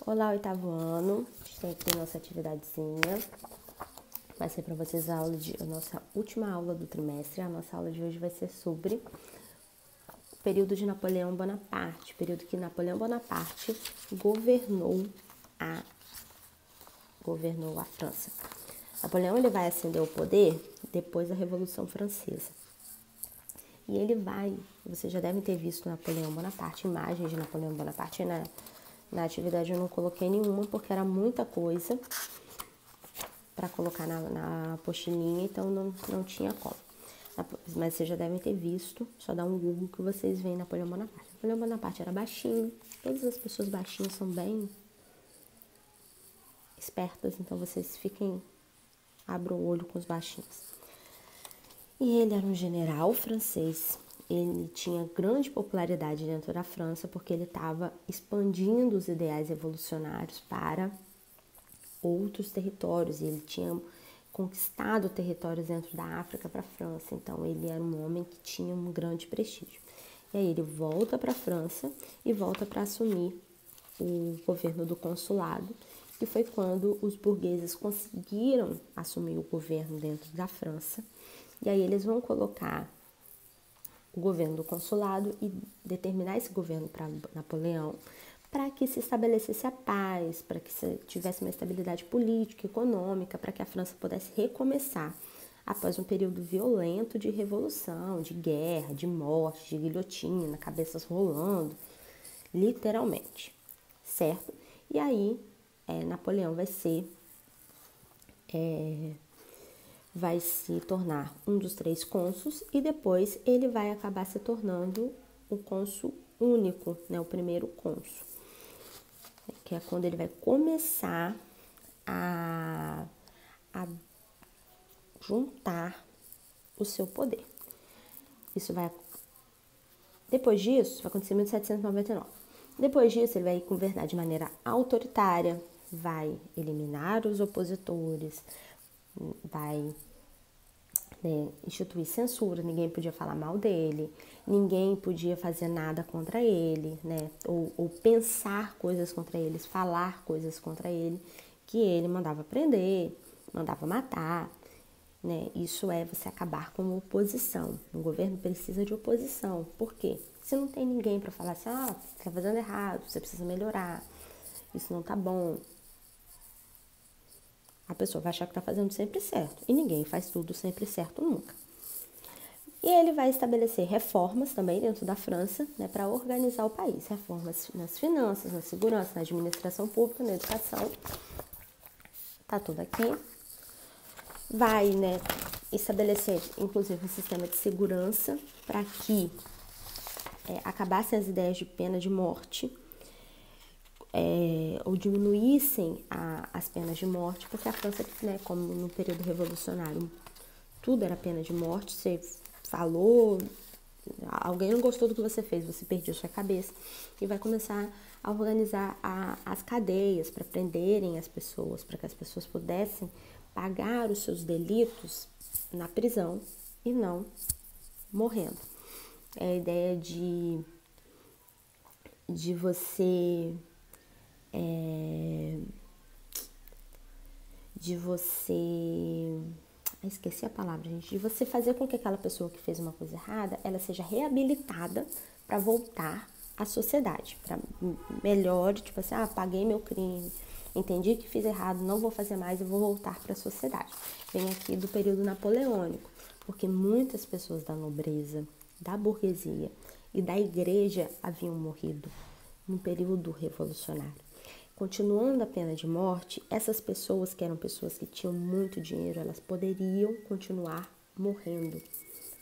Olá, oitavo ano. A gente tem aqui nossa atividadezinha. Vai ser para vocês a nossa última aula do trimestre. A nossa aula de hoje vai ser sobre o período de Napoleão Bonaparte, período que Napoleão Bonaparte governou a França. Napoleão ele vai ascender ao poder depois da Revolução Francesa. E ele vai, vocês já devem ter visto Napoleão Bonaparte, imagens de Napoleão Bonaparte. Na atividade eu não coloquei nenhuma porque era muita coisa para colocar na apostilinha, então não tinha como. Mas vocês já devem ter visto, só dá um Google que vocês veem Napoleão Bonaparte. Napoleão Bonaparte era baixinho, todas as pessoas baixinhas são bem espertas, então vocês abram o olho com os baixinhos. E ele era um general francês, ele tinha grande popularidade dentro da França porque ele estava expandindo os ideais revolucionários para outros territórios, e ele tinha conquistado territórios dentro da África para a França, então ele era um homem que tinha um grande prestígio. E aí ele volta para a França e volta para assumir o governo do consulado, que foi quando os burgueses conseguiram assumir o governo dentro da França, e aí eles vão colocar o governo do consulado e determinar esse governo para Napoleão, para que se estabelecesse a paz, para que se tivesse uma estabilidade política, econômica, para que a França pudesse recomeçar após um período violento de revolução, de guerra, de morte, de guilhotina, cabeças rolando, literalmente, certo? E aí Napoleão vai se tornar um dos 3 cônsuls e depois ele vai acabar se tornando o cônsul único, né, o primeiro cônsul, que é quando ele vai começar a juntar o seu poder. Depois disso, vai acontecer em 1799. Depois disso, ele vai governar de maneira autoritária, vai eliminar os opositores, vai instituir censura, ninguém podia falar mal dele, ninguém podia fazer nada contra ele, né? Ou pensar coisas contra ele, falar coisas contra ele, que ele mandava prender, mandava matar, né? Isso é você acabar com a oposição. Um governo precisa de oposição. Por quê? Se não tem ninguém para falar assim, você está fazendo errado, você precisa melhorar, isso não tá bom, a pessoa vai achar que está fazendo sempre certo. E ninguém faz tudo sempre certo nunca. E ele vai estabelecer reformas também dentro da França, né, para organizar o país. Reformas nas finanças, na segurança, na administração pública, na educação. Tá tudo aqui. Vai, estabelecer, inclusive, um sistema de segurança para que acabassem as ideias de pena de morte, ou diminuíssem as penas de morte, porque a França, como no período revolucionário, tudo era pena de morte. Você falou, alguém não gostou do que você fez, você perdeu sua cabeça, e vai começar a organizar as cadeias para prenderem as pessoas, para que as pessoas pudessem pagar os seus delitos na prisão e não morrendo. É a ideia de você esqueci a palavra, gente, de você fazer com que aquela pessoa que fez uma coisa errada, ela seja reabilitada para voltar à sociedade, para melhor, tipo assim, paguei meu crime, entendi que fiz errado, não vou fazer mais e vou voltar para a sociedade. Vem aqui do período napoleônico, porque muitas pessoas da nobreza, da burguesia e da igreja haviam morrido no período revolucionário. Continuando a pena de morte, essas pessoas que eram pessoas que tinham muito dinheiro, elas poderiam continuar morrendo,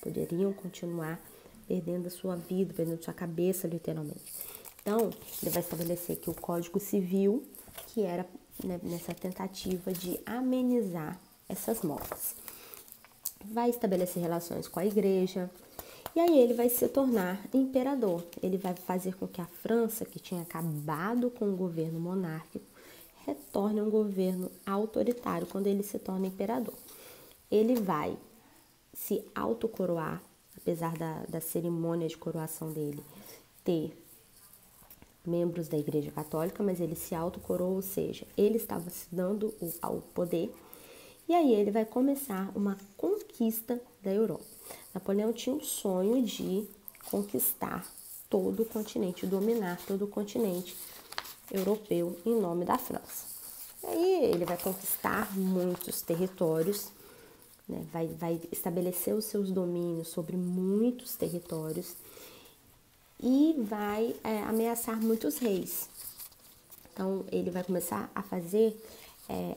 poderiam continuar perdendo a sua vida, perdendo a sua cabeça, literalmente. Então, ele vai estabelecer que o Código Civil, que era nessa tentativa de amenizar essas mortes, vai estabelecer relações com a igreja, e aí ele vai se tornar imperador. Ele vai fazer com que a França, que tinha acabado com o governo monárquico, retorne a um governo autoritário quando ele se torna imperador. Ele vai se autocoroar, apesar da cerimônia de coroação dele ter membros da Igreja Católica, mas ele se autocoroou, ou seja, ele estava se dando ao poder. E aí ele vai começar uma conquista da Europa. Napoleão tinha um sonho de conquistar todo o continente, dominar todo o continente europeu em nome da França. E aí ele vai conquistar muitos territórios, né? Vai estabelecer os seus domínios sobre muitos territórios e vai ameaçar muitos reis. Então ele vai começar a fazer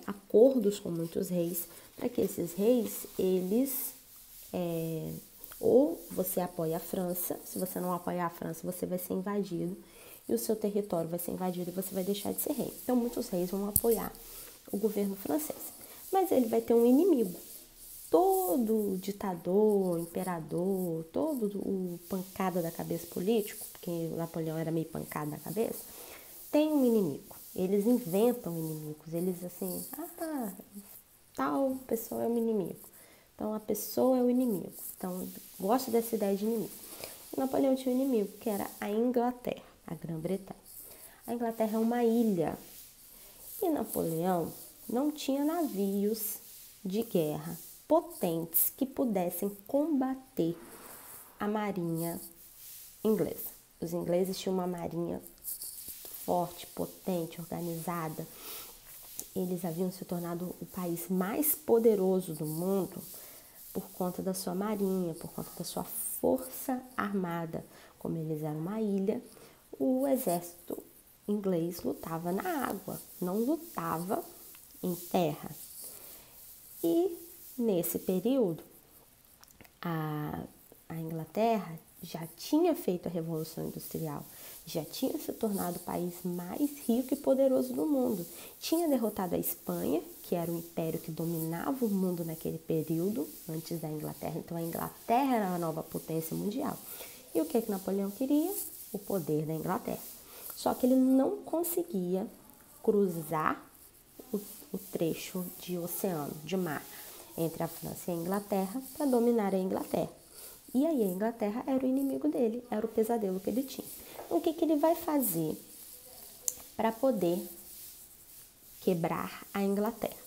acordos com muitos reis, para que esses reis, eles ou você apoia a França, se você não apoiar a França, você vai ser invadido e o seu território vai ser invadido e você vai deixar de ser rei. Então muitos reis vão apoiar o governo francês, mas ele vai ter um inimigo. Todo ditador, imperador, todo o pancada da cabeça político, porque Napoleão era meio pancada da cabeça, tem um inimigo. Eles inventam inimigos, eles assim, tal pessoa é um inimigo. Então a pessoa é o inimigo. Então gosto dessa ideia de inimigo. O Napoleão tinha um inimigo, que era a Inglaterra, a Grã-Bretanha. A Inglaterra é uma ilha. E Napoleão não tinha navios de guerra potentes que pudessem combater a marinha inglesa. Os ingleses tinham uma marinha forte, potente, organizada. Eles haviam se tornado o país mais poderoso do mundo por conta da sua marinha, por conta da sua força armada. Como eles eram uma ilha, o exército inglês lutava na água, não lutava em terra. E nesse período, a Inglaterra já tinha feito a Revolução Industrial, já tinha se tornado o país mais rico e poderoso do mundo. Tinha derrotado a Espanha, que era o império que dominava o mundo naquele período, antes da Inglaterra. Então a Inglaterra era a nova potência mundial. E o que Napoleão queria? O poder da Inglaterra. Só que ele não conseguia cruzar o trecho de oceano, de mar, entre a França e a Inglaterra para dominar a Inglaterra. E aí a Inglaterra era o inimigo dele, era o pesadelo que ele tinha. Então, o que ele vai fazer para poder quebrar a Inglaterra?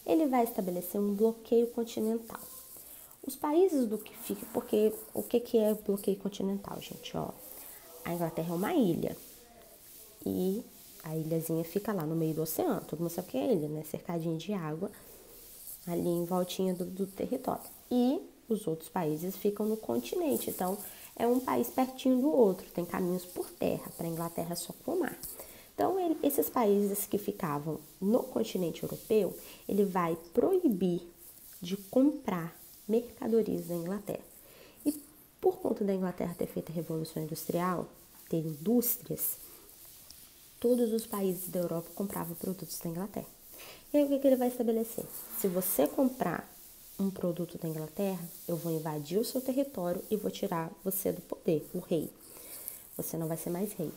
Ele vai estabelecer um bloqueio continental. Os países do que fica, porque o que é bloqueio continental, gente? Ó, a Inglaterra é uma ilha e a ilhazinha fica lá no meio do oceano. Todo mundo sabe o que é ilha, né? Cercadinho de água ali em voltinha do território. E os outros países ficam no continente, então é um país pertinho do outro, tem caminhos por terra, para a Inglaterra só por mar. Então, esses países que ficavam no continente europeu, ele vai proibir de comprar mercadorias da Inglaterra. E por conta da Inglaterra ter feito a Revolução Industrial, ter indústrias, todos os países da Europa compravam produtos da Inglaterra. E aí o que ele vai estabelecer? Se você comprar um produto da Inglaterra, eu vou invadir o seu território e vou tirar você do poder, o rei. Você não vai ser mais rei.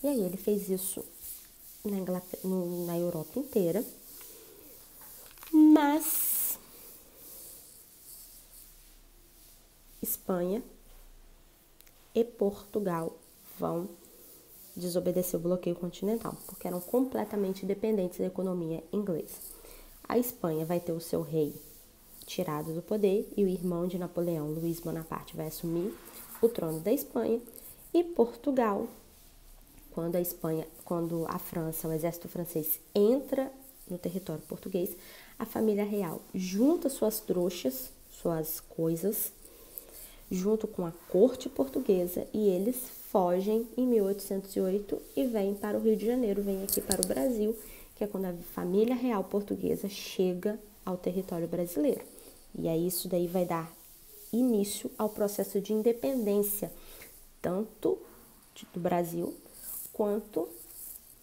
E aí ele fez isso na Europa inteira, mas Espanha e Portugal vão desobedecer o bloqueio continental, porque eram completamente dependentes da economia inglesa. A Espanha vai ter o seu rei tirado do poder e o irmão de Napoleão, Luís Bonaparte, vai assumir o trono da Espanha. E Portugal, quando a França, o exército francês entra no território português, a família real junta suas trouxas, suas coisas, junto com a corte portuguesa, e eles fogem em 1808 e vêm para o Rio de Janeiro, vêm aqui para o Brasil, que é quando a família real portuguesa chega ao território brasileiro. E aí isso daí vai dar início ao processo de independência, tanto do Brasil quanto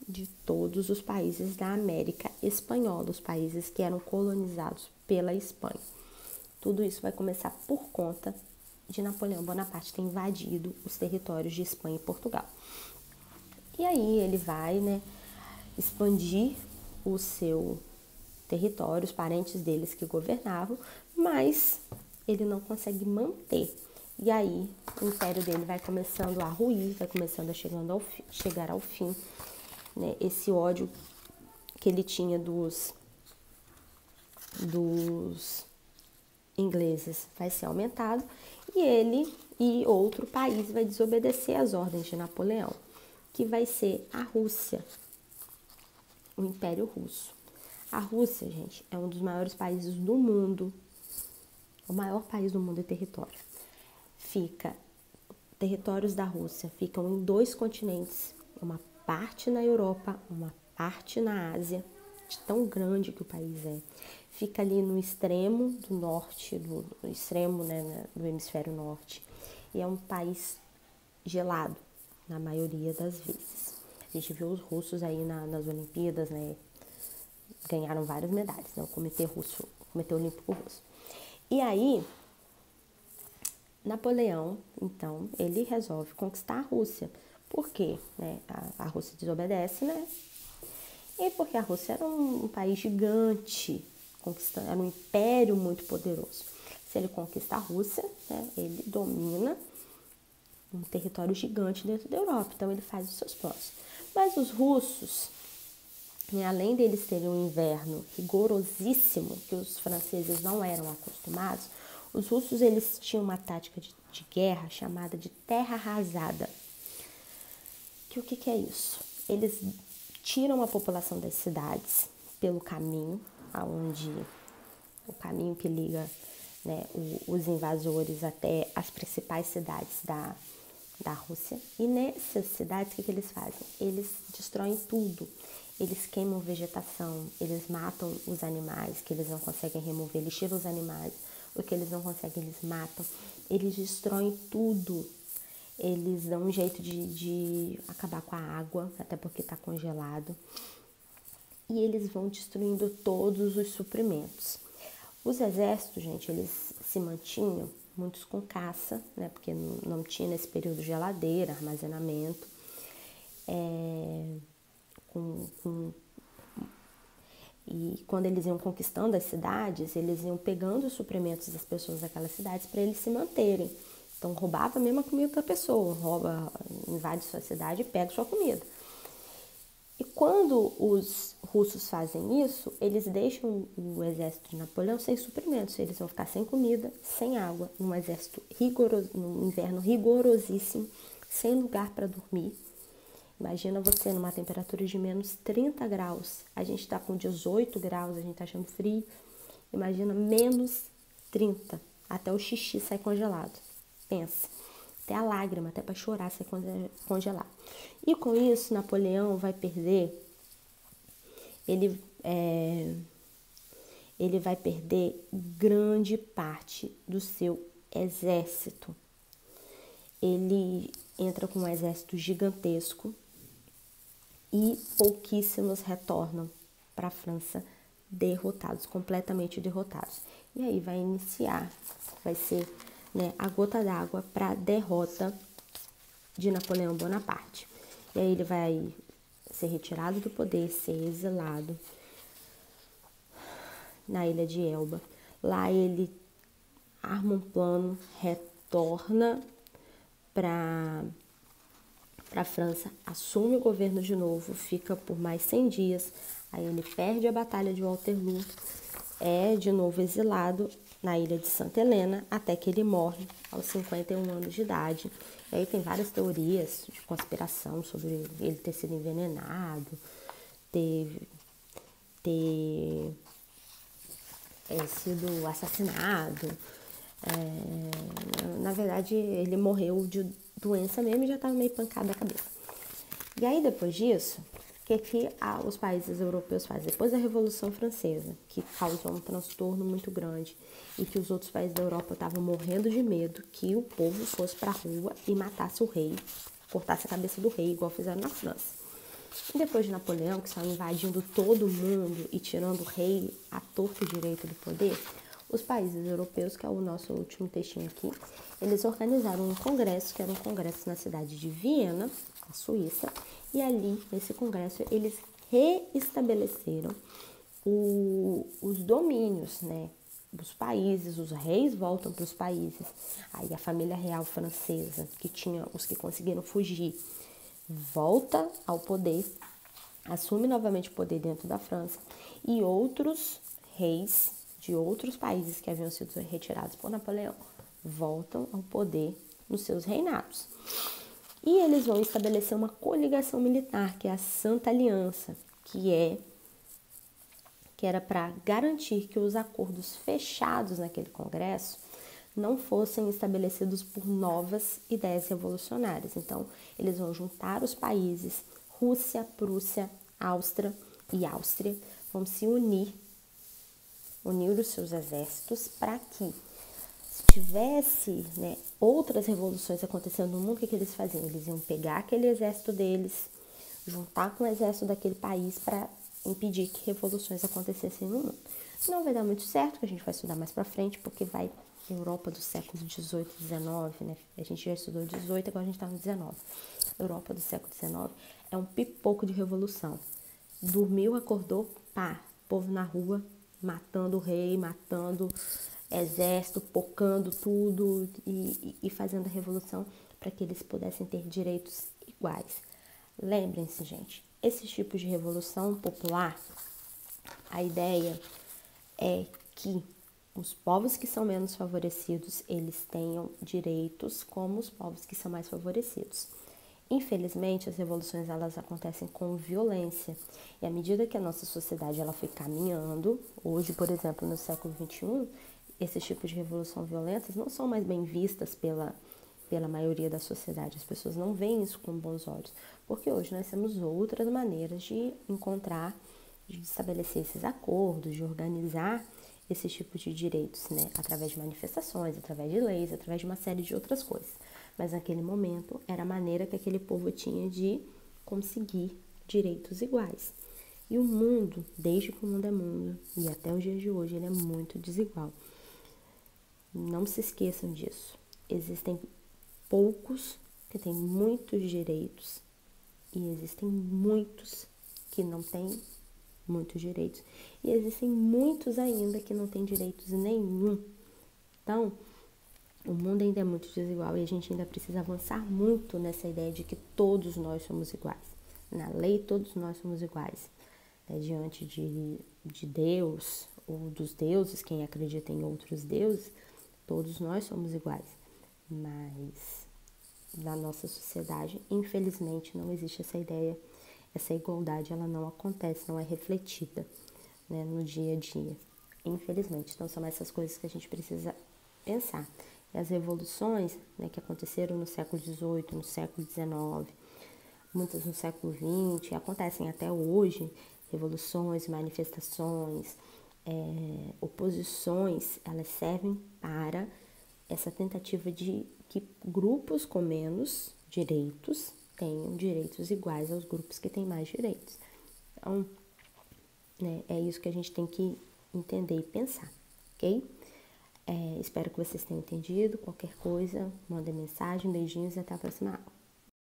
de todos os países da América Espanhola, os países que eram colonizados pela Espanha. Tudo isso vai começar por conta de Napoleão Bonaparte ter invadido os territórios de Espanha e Portugal. E aí ele vai, expandir o seu território, os parentes deles que governavam, mas ele não consegue manter E aí o império dele vai começando a ruir, vai começando a chegar ao fim, né? Esse ódio que ele tinha dos ingleses vai ser aumentado e ele e outro país vai desobedecer às ordens de Napoleão, que vai ser a Rússia, o Império Russo. A Rússia, gente, é um dos maiores países do mundo, o maior país do mundo em território. Territórios da Rússia ficam em 2 continentes, uma parte na Europa, uma parte na Ásia, de tão grande que o país é. Fica ali no extremo do norte, do extremo, né, do hemisfério norte. E é um país gelado, na maioria das vezes. A gente viu os russos aí nas Olimpíadas, né, ganharam várias medalhas, né, o Comitê Olímpico Russo. E aí, Napoleão, então, ele resolve conquistar a Rússia. Por quê? Né? A Rússia desobedece, né? E porque a Rússia era um país gigante, era um império muito poderoso. Se ele conquista a Rússia, né, ele domina um território gigante dentro da Europa. Então, ele faz os seus planos. Mas os russos, né, além deles terem um inverno rigorosíssimo, que os franceses não eram acostumados, os russos eles tinham uma tática de guerra chamada de terra arrasada. O que é isso? Eles tiram a população das cidades pelo caminho, o caminho que liga, né, os invasores até as principais cidades da Rússia. E nessas cidades, o que eles fazem? Eles destroem tudo. Eles queimam vegetação, eles matam os animais que eles não conseguem remover, eles tiram os animais, o que eles não conseguem, eles matam. Eles destroem tudo. Eles dão um jeito de acabar com a água, até porque está congelado. E eles vão destruindo todos os suprimentos. Os exércitos, gente, eles se mantinham, muitos com caça, né? Porque não tinha nesse período geladeira, armazenamento. E quando eles iam conquistando as cidades, eles iam pegando os suprimentos das pessoas daquelas cidades para eles se manterem. Então, roubava a mesma comida da pessoa, invade sua cidade e pega sua comida. E quando os russos fazem isso, eles deixam o exército de Napoleão sem suprimentos. Eles vão ficar sem comida, sem água, num inverno rigorosíssimo, sem lugar para dormir. Imagina você numa temperatura de menos 30 graus. A gente está com 18 graus, a gente está achando frio. Imagina menos 30, até o xixi sai congelado. Pensa, até a lágrima, até para chorar, sai congelar. E com isso, Napoleão vai perder, ele vai perder grande parte do seu exército. Ele entra com um exército gigantesco e pouquíssimos retornam para a França derrotados, completamente derrotados. E aí vai ser, né, a gota d'água para a derrota de Napoleão Bonaparte. E aí ele vai ser retirado do poder, ser exilado na ilha de Elba. Lá ele arma um plano, retorna para a França, assume o governo de novo, fica por mais 100 dias, aí ele perde a Batalha de Waterloo, é de novo exilado na ilha de Santa Helena, até que ele morre aos 51 anos de idade. E aí tem várias teorias de conspiração sobre ele ter sido envenenado, ter sido assassinado. Na verdade, ele morreu de doença mesmo e já estava meio pancado da cabeça. E aí, depois disso, o que os países europeus fazem? Depois da Revolução Francesa, que causou um transtorno muito grande e que os outros países da Europa estavam morrendo de medo que o povo fosse para a rua e matasse o rei, cortasse a cabeça do rei, igual fizeram na França. E depois de Napoleão, que estava invadindo todo mundo e tirando o rei à torta e direito do poder, os países europeus, que é o nosso último textinho aqui, eles organizaram um congresso, que era um congresso na cidade de Viena, na Suíça, e ali, nesse congresso, eles reestabeleceram os domínios, né, os países, os reis voltam para os países. Aí a família real francesa, que tinha os que conseguiram fugir, volta ao poder, assume novamente o poder dentro da França, e outros reis de outros países que haviam sido retirados por Napoleão voltam ao poder nos seus reinados. E eles vão estabelecer uma coligação militar, que é a Santa Aliança, que era para garantir que os acordos fechados naquele congresso não fossem estabelecidos por novas ideias revolucionárias. Então, eles vão juntar os países, Rússia, Prússia, Áustria e Áustria, vão se unir os seus exércitos para que, se tivesse outras revoluções acontecendo no mundo, o que eles faziam? Eles iam pegar aquele exército deles, juntar com o exército daquele país para impedir que revoluções acontecessem no mundo. Não vai dar muito certo, que a gente vai estudar mais para frente, porque vai Europa do século XVIII e XIX, A gente já estudou 18, agora a gente está no 19. Europa do século XIX é um pipoco de revolução. Dormiu, acordou, pá, povo na rua, matando o rei, matando exército, pocando tudo e fazendo a revolução para que eles pudessem ter direitos iguais. Lembrem-se, gente, esses tipos de revolução popular, a ideia é que os povos que são menos favorecidos, eles tenham direitos como os povos que são mais favorecidos. Infelizmente, as revoluções elas acontecem com violência. E à medida que a nossa sociedade ela foi caminhando, hoje, por exemplo, no século XXI, esses tipos de revolução violentas não são mais bem vistas pela maioria da sociedade. As pessoas não veem isso com bons olhos, porque hoje nós temos outras maneiras de encontrar, de estabelecer esses acordos, de organizar esses tipos de direitos, através de manifestações, através de leis, através de uma série de outras coisas. Mas naquele momento era a maneira que aquele povo tinha de conseguir direitos iguais. E o mundo, desde que o mundo é mundo, e até os dias de hoje, ele é muito desigual. Não se esqueçam disso. Existem poucos que têm muitos direitos e existem muitos que não têm muitos direitos. E existem muitos ainda que não têm direitos nenhum. Então, o mundo ainda é muito desigual e a gente ainda precisa avançar muito nessa ideia de que todos nós somos iguais. Na lei, todos nós somos iguais. Diante de Deus ou dos deuses, quem acredita em outros deuses, todos nós somos iguais. Mas na nossa sociedade, infelizmente, não existe essa ideia. Essa igualdade, ela não acontece, não é refletida, no dia a dia. Infelizmente. Então, são essas coisas que a gente precisa pensar. E as revoluções, que aconteceram no século XVIII, no século XIX, muitas no século XX, acontecem até hoje, revoluções, manifestações, oposições, elas servem para essa tentativa de que grupos com menos direitos tenham direitos iguais aos grupos que têm mais direitos. Então, é isso que a gente tem que entender e pensar, ok? Espero que vocês tenham entendido. Qualquer coisa, mandem mensagem, beijinhos e até a próxima aula.